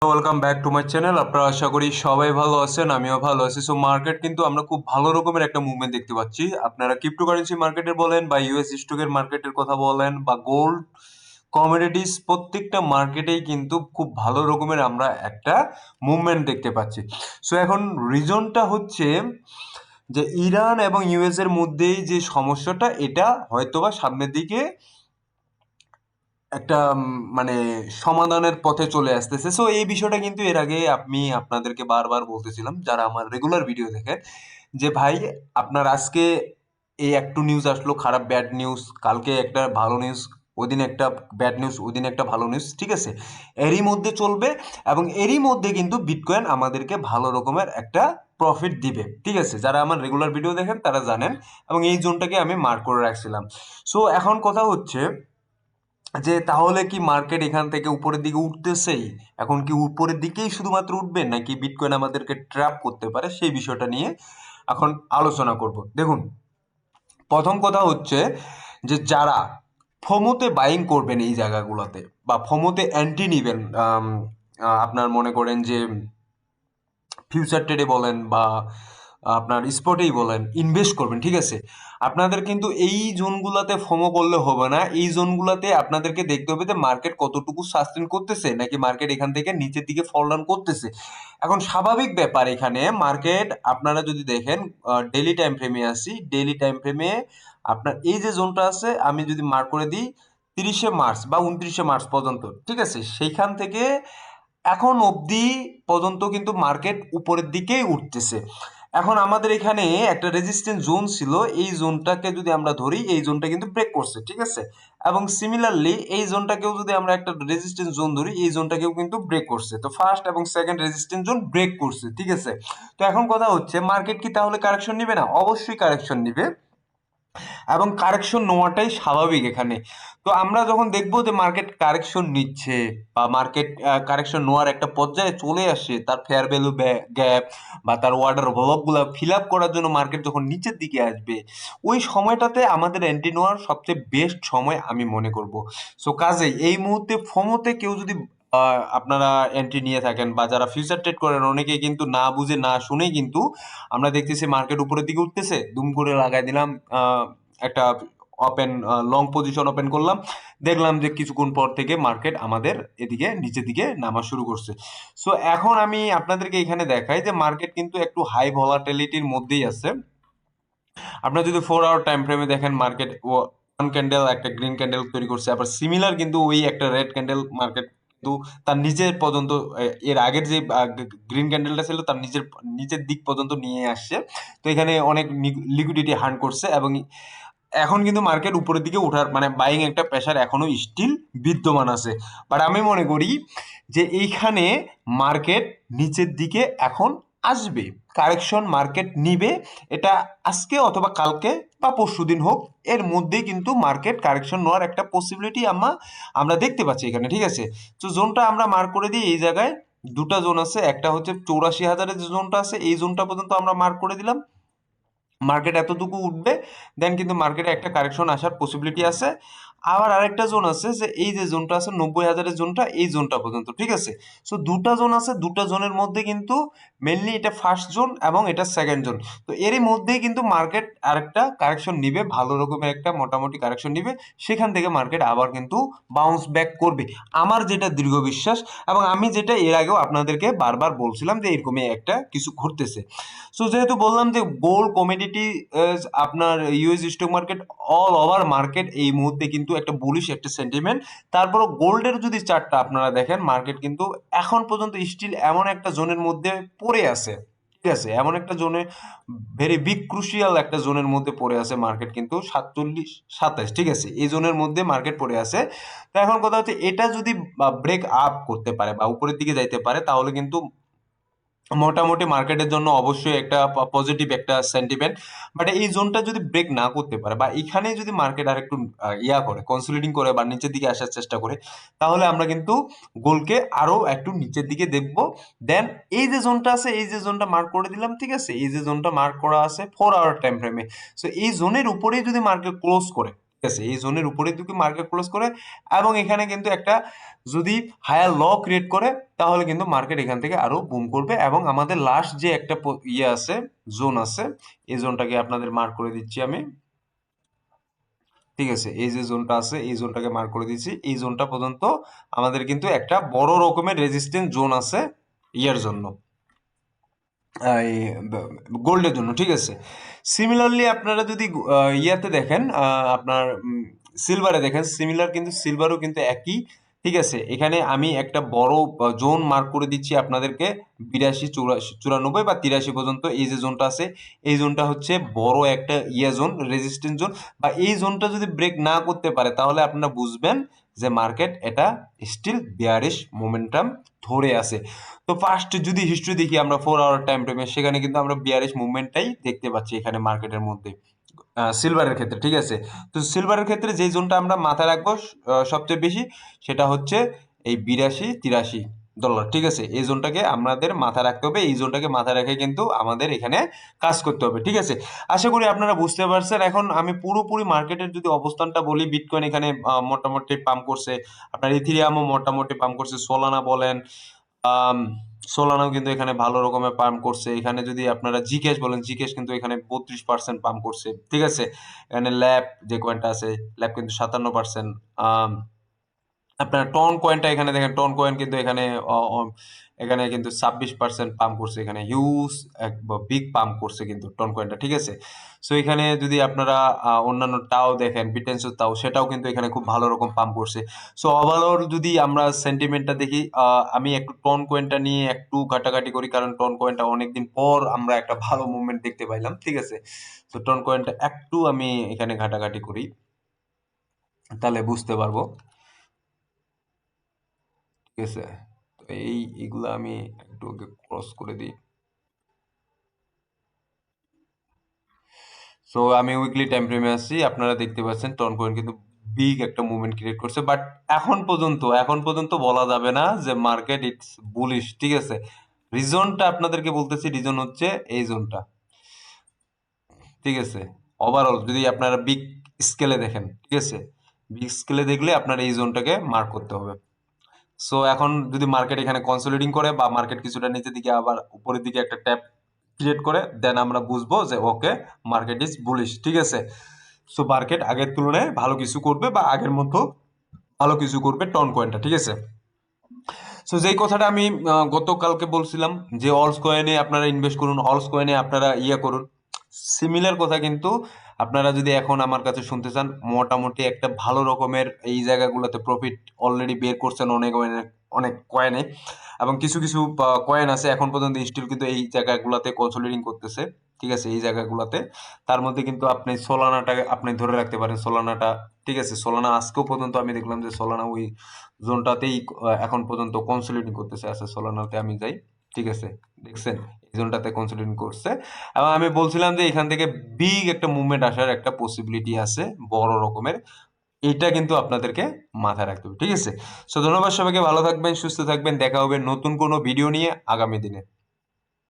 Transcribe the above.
Welcome back to my channel. আপনারা আশা করি সবাই ভালো আছেন, আমিও ভালো আছি। সো মার্কেট কিন্তু আমরা খুব ভালো রকমের একটা মুভমেন্ট দেখতে পাচ্ছি। আপনারা ক্রিপ্টোকারেন্সি মার্কেটের বলেন বা ইউএস স্টকের মার্কেটের কথা বলেন বা গোল্ড, কমোডিটিস, প্রত্যেকটা মার্কেটেই কিন্তু খুব ভালো রকমের আমরা একটা মুভমেন্ট দেখতে পাচ্ছি। সো এখন রিজনটা হচ্ছে যে ইরান এবং ইউএস এর মধ্যেই যে সমস্যাটা, এটা হয়তোবা সামনের দিকে একটা মানে সমাধানের পথে চলে আসতেছে। সো এই বিষয়টা কিন্তু এর আগে আমি আপনাদেরকে বারবার বলতেছিলাম, যারা আমার রেগুলার ভিডিও দেখেন, যে ভাই আপনার আজকে এই একটু নিউজ আসলো খারাপ, ব্যাড নিউজ, কালকে একটা ভালো নিউজ, ওদিন একটা ব্যাড নিউজ, ওদিন একটা ভালো নিউজ, ঠিক আছে? এরই মধ্যে চলবে এবং এরই মধ্যে কিন্তু বিটকয়েন আমাদেরকে ভালো রকমের একটা প্রফিট দিবে, ঠিক আছে? যারা আমার রেগুলার ভিডিও দেখেন তারা জানেন, এবং এই জোনটাকে আমি মার্ক করে রাখছিলাম। সো এখন কথা হচ্ছে যে তাহলে কি মার্কেট এখান থেকে উপরের দিকে উঠতেছেই? এখন কি উপরের দিকেই শুধুমাত্র উঠবে, নাকি বিটকয়েন আমাদেরকে ট্র্যাপ করতে পারে, সেই বিষয়টা নিয়ে এখন আলোচনা করব। দেখুন, প্রথম কথা হচ্ছে যে যারা ফোমোতে বাইং করবেন এই জায়গাগুলোতে বা ফোমোতে অ্যান্টি নিবেন, আপনার মনে করেন যে ফিউচার ট্রেডে বলেন বা আপনার স্পটেই বলেন ইনভেস্ট করবেন, ঠিক আছে? আপনাদের কিন্তু এই জোনগুলোতে ফোমো করলে হবে না। এই জোনগুলোতে আপনাদেরকে দেখতে হবে যে মার্কেট কতটুকু সাস্টেন করতেছে, নাকি মার্কেট এখান থেকে নিচের দিকে ফল ডাউন করতেছে। এখন স্বাভাবিক ব্যাপার, এখানে মার্কেট আপনারা যদি দেখেন, ডেইলি টাইম ফ্রেমে আসি, ডেইলি টাইম ফ্রেমে আপনার এই যে জোনটা আছে, আমি যদি মার্ক করে দিই 30শে মার্চ বা 29শে মার্চ পর্যন্ত, ঠিক আছে? সেইখান থেকে এখন অবধি পর্যন্ত কিন্তু মার্কেট উপরের দিকেই উঠতেছে। এখন আমাদের এখানে একটা রেজিস্ট্যান্স জোন ছিল, এই জোনটাকে যদি আমরা ধরি, এই জোনটা কিন্তু ব্রেক করছে, ঠিক আছে? এবং সিমিলারলি এই জোনটাকেও যদি আমরা একটা রেজিস্ট্যান্স জোন ধরি, এই জোনটাকেও কিন্তু ব্রেক করছে। তো ফার্স্ট এবং সেকেন্ড রেজিস্ট্যান্স জোন ব্রেক করছে, ঠিক আছে? তো এখন কথা হচ্ছে, মার্কেট কি তাহলে কারেকশন নিবে না? অবশ্যই কারেকশন নিবে, এবং কারেকশন নেওয়াটাই স্বাভাবিক এখানে। তো আমরা যখন দেখবো যে মার্কেট কারেকশন নিচ্ছে বা মার্কেট কারেকশন নেওয়ার একটা পর্যায়ে চলে আসে, তার ফেয়ার ভ্যালু গ্যাপ বা তার অর্ডার ব্লকগুলো ফিল আপ করার জন্য মার্কেট যখন নিচের দিকে আসবে, ওই সময়টাতে আমাদের এন্ট্রি নেওয়ার সবচেয়ে বেস্ট সময় আমি মনে করব। সো কাজেই এই মুহূর্তে ফোমোতে কেউ যদি আপনারা এন্ট্রি নিয়ে থাকেন বা যারা ফিউচার ট্রেড করেন, অনেকেই কিন্তু না বুঝে না শুনেই কিন্তু আমরা দেখতেছি মার্কেট উপরের দিকে উঠতেছে, দুম করে লাগাই দিলাম একটা ওপেন লং পজিশন ওপেন করলাম, দেখলাম যে কিছুক্ষণ পর থেকে মার্কেট আমাদের এদিকে নিচের দিকে নামা শুরু করছে। সো এখন আমি আপনাদেরকে এখানে দেখাই যে মার্কেট কিন্তু একটু হাই ভলাটিলিটির মধ্যেই আছে। আপনার যদি 4 আওয়ার টাইম ফ্রেমে দেখেন, মার্কেট ওয়ান ক্যান্ডেল একটা গ্রিন ক্যান্ডেল তৈরি করছে, আবার সিমিলার কিন্তু ওই একটা রেড ক্যান্ডেল মার্কেট কিন্তু তার নিচের পর্যন্ত, এর আগের যে গ্রিন ক্যান্ডেলটা ছিল তার নিচের দিক পর্যন্ত নিয়ে আসছে। তো এখানে অনেক লিকুইডিটি হান্ট করছে, এবং এখন কিন্তু মার্কেট উপরের দিকে ওঠার মানে বাইং একটা প্রেশার এখনো স্টিল বিদ্যমান আছে। বাট আমি মনে করি যে এইখানে মার্কেট নিচের দিকে এখন আসবে, কারেকশন মার্কেট নিবে। এটা আজকে অথবা কালকে বা পরশুদিন হোক, এর মধ্যেই কিন্তু মার্কেট কারেকশন নেওয়ার একটা পসিবিলিটি আমরা দেখতে পাচ্ছি এখানে, ঠিক আছে? তো জোনটা আমরা মার্ক করে দিই এই জায়গায়। দুটা জোন আছে, একটা হচ্ছে 84,000-এর যে জোনটা আছে, এই জোনটা পর্যন্ত আমরা মার্ক করে দিলাম। মার্কেট এতটুকু উঠবে, দেন কিন্তু মার্কেটে একটা কারেকশন আসার পসিবিলিটি আছে। আবার আরেকটা জোন আছে, যে এই যে জোনটা আছে 90,000-এর জোনটা, এই জোনটা পর্যন্ত, ঠিক আছে? সো দুটা জোন আছে, দুটা জোনের মধ্যে কিন্তু মেনলি এটা ফার্স্ট জোন এবং এটা সেকেন্ড জোন। তো এরই মধ্যেই কিন্তু মার্কেট আরেকটা কারেকশন নিবে, ভালো রকমের একটা মোটামুটি কারেকশন নিবে, সেখান থেকে মার্কেট আবার কিন্তু বাউন্স ব্যাক করবে, আমার যেটা দৃঢ় বিশ্বাস। এবং আমি যেটা এর আগেও আপনাদেরকে বারবার বলছিলাম যে এরকমই একটা কিছু ঘটতেছে। সো যেহেতু বললাম যে গোল্ড কমোডিটি, আপনার US stock market, all over market এই মুহূর্তে কিন্তু একটা বুলিশ একটা সেন্টিমেন্ট। তারপরও গোল্ডের যদি চার্টটা আপনারা দেখেন, মার্কেট কিন্তু এখন পর্যন্ত স্টিল এমন একটা জোনের মধ্যে পড়ে আছে, ঠিক আছে? এমন একটা জোনে, ভেরি বিগ ক্রুশিয়াল একটা জোনের মধ্যে পড়ে আছে মার্কেট, কিন্তু 47-27, ঠিক আছে? এই জোনের মধ্যে মার্কেট পড়ে আছে। তো এখন কথা হচ্ছে, এটা যদি ব্রেক আপ করতে পারে বা উপরের দিকে যাইতে পারে, তাহলে কিন্তু মোটামুটি মার্কেটের জন্য অবশ্যই একটা পজিটিভ একটা সেন্টিমেন্ট। বাট এই জোনটা যদি ব্রেক না করতে পারে বা এখানে যদি মার্কেট আর একটু ইয়া করে, কনসলিডিং করে বা নিচের দিকে আসার চেষ্টা করে, তাহলে আমরা কিন্তু গোলকে আরো একটু নিচের দিকে দেখব। দেন এই যে জোনটা আছে, এই যে জোনটা মার্ক করে দিলাম, ঠিক আছে? এই যে জোনটা মার্ক করা আছে 4 আওয়ার টাইম ফ্রেমে, সো এই জোনের উপরেই যদি মার্কেট ক্লোজ করে, ঠিক আছে, এই জোনের উপরে যদি মার্কেট ক্লোজ করে এবং এখানে কিন্তু একটা যদি হায়ার ল ক্রিয়েট করে, তাহলে কিন্তু মার্কেট এখান থেকে আরো বুম করবে। এবং আমাদের লাস্ট যে একটা ইয়ে আছে, জোন আছে, এই জোনটাকে আপনাদের মার্ক করে দিচ্ছি আমি। ঠিক আছে, এই যে জোনটা আছে এই জোনটাকে মার্ক করে দিচ্ছি। এই জোনটা পর্যন্ত আমাদের কিন্তু একটা বড় রকমের রেজিস্ট্যান্স জোন আছে ইয়ার জন্য, এই গোল্ডের জন্য। ঠিক আছে, সিমিলারলি আপনারা যদি ইয়াতে দেখেন, আপনার সিলভারে দেখেন, সিমিলার কিন্তু সিলভারও কিন্তু একই। ঠিক আছে, এখানে আমি একটা বড় জোন মার্ক করে দিচ্ছি আপনাদেরকে, 82, 84, 94 বা 83 পর্যন্ত এই যে জোনটা আছে, এই জোনটা হচ্ছে বড় একটা ইয়া জোন, রেজিস্ট্যান্স জোন। বা এই জোনটা যদি ব্রেক না করতে পারে, তাহলে আপনারা বুঝবেন যে মার্কেট এটা স্টিল বিয়ারিশ মোমেন্টাম ধরে আছে। তো ফার্স্ট যদি হিস্ট্রি দেখি আমরা 4 আওয়ার টাইম ফ্রেমে, সেখানে কিন্তু আমরা বিয়ারিশ মুভমেন্টটাই দেখতে পাচ্ছি এখানে মার্কেটের মধ্যে, সিলভারের ক্ষেত্রে। ঠিক আছে, তো সিলভারের ক্ষেত্রে যেই জোনটা আমরা মাথায় রাখবো সবচেয়ে বেশি, সেটা হচ্ছে এই 82-83 ডলার। ঠিক আছে, এই জোনটাকে আমাদের মাথায় রাখতে হবে, এই জোনটাকে মাথায় রেখে কিন্তু আমাদের এখানে কাজ করতে হবে। ঠিক আছে, আশা করি আপনারা বুঝতে পারছেন। এখন আমি পুরোপুরি মার্কেটের যদি অবস্থানটা বলি, বিটকয়েন এখানে মোটামুটি পাম্প করছে, আপনার ইথিরিয়ামও মোটামুটি পাম্প করছে, সোলানা বলেন, আম সোলানাও কিন্তু এখানে ভালো রকমের পাম্প করছে। এখানে যদি আপনারা জিকেশ বলেন, জিকেশ কিন্তু এখানে 32% পাম্প করছে। ঠিক আছে, এখানে ল্যাব যে কয়েনটা আছে, ল্যাব কিন্তু 57%। আপনার টন কয়েনটা এখানে দেখেন, টন কয়েন কিন্তু এখানে এখানে কিন্তু 26% পাম্প করছে, এখানে হিউজ এক বিগ পাম্প করছে কিন্তু টন কয়েনটা। ঠিক আছে, সো এখানে যদি আপনারা অন্যান্য টাও দেখেন, বিটেন্সো তাও, সেটাও কিন্তু এখানে খুব ভালো রকম পাম্প করছে। সো ওভারঅল যদি আমরা সেন্টিমেন্টটা দেখি, আমি একটু টন কয়েনটা নিয়ে একটু ঘাটাঘাটি করি, কারণ টন কয়েনটা অনেকদিন পর আমরা একটা ভালো মুভমেন্ট দেখতে পাইলাম। ঠিক আছে, তো টন কয়েনটা একটু আমি এখানে ঘাটাঘাটি করি, তাহলে বুঝতে পারবো। ঠিক আছে, তো এইগুলা আমি একটু ক্রস করে দিই। সো আমি উইকলি টাইম ফ্রেমে আসছি, আপনারা দেখতে পাচ্ছেন টন কয়েন কিন্তু বিগ একটা মুভমেন্ট ক্রিয়েট করছে। বাট এখন পর্যন্ত বলা যাবে না যে মার্কেট ইটস বুলিশ। ঠিক আছে, রিজনটা আপনাদেরকে বলতেছি, রিজন হচ্ছে এই জোনটা। ঠিক আছে, ওভারঅল যদি আপনারা বিগ স্কেলে দেখেন, ঠিক আছে, বিগ স্কেলে দেখলে আপনার এই জোনটাকে মার্ক করতে হবে। সো এখন যদি মার্কেট এখানে কনসোলিডিং করে, বা মার্কেট কিছুটা নিচের দিকে আবার উপরের দিকে একটা ট্যাপ ক্রিয়েট করে, দেন আমরা বুঝবো যে ওকে, মার্কেট ইজ বুলিশ। ঠিক আছে, সো মার্কেট আগের তুলনায় ভালো কিছু করবে, বা আগের মতো ভালো কিছু করবে টন কয়েনটা। ঠিক আছে, সো যেই কথাটা আমি গতকালকে বলছিলাম যে অলস কয়েনে আপনারা ইনভেস্ট করুন, অলস কয়েনে আপনারা ইয়ে করুন, সিমিলার কথা কিন্তু আপনারা যদি এখন আমার কাছে শুনতে চান, মোটামুটি একটা ভালো রকমের এই জায়গাগুলোতে প্রফিট অলরেডি বের করছেন অনেক অনেক অনেক কয়েনে। এবং কিছু কিছু কয়েন আছে এখন পর্যন্ত স্টিল কিন্তু এই জায়গাগুলোতে কনসোলিডিং করতেছে। ঠিক আছে, এই জায়গাগুলোতে, তার মধ্যে কিন্তু আপনি সোলানাটাকে আপনি ধরে রাখতে পারেন, সোলানাটা। ঠিক আছে, সোলানা আজকেও পর্যন্ত আমি দেখলাম যে সোলানা ওই জোনটাতেই এখন পর্যন্ত কনসোলিডিং করতেছে। আছে, সোলানাতে আমি যাই। ঠিক আছে, দেখছেন এই জোনটাতে কনসোলিডিং করছে। এবং আমি বলছিলাম যে এখান থেকে বিগ একটা মুভমেন্ট আসার একটা পসিবিলিটি আছে, বড় রকমের। এইটা কিন্তু আপনাদেরকে মাথায় রাখতে হবে। ঠিক আছে, সো ধন্যবাদ সবাইকে, ভালো থাকবেন, সুস্থ থাকবেন, দেখা হবে নতুন কোনো ভিডিও নিয়ে আগামী দিনে।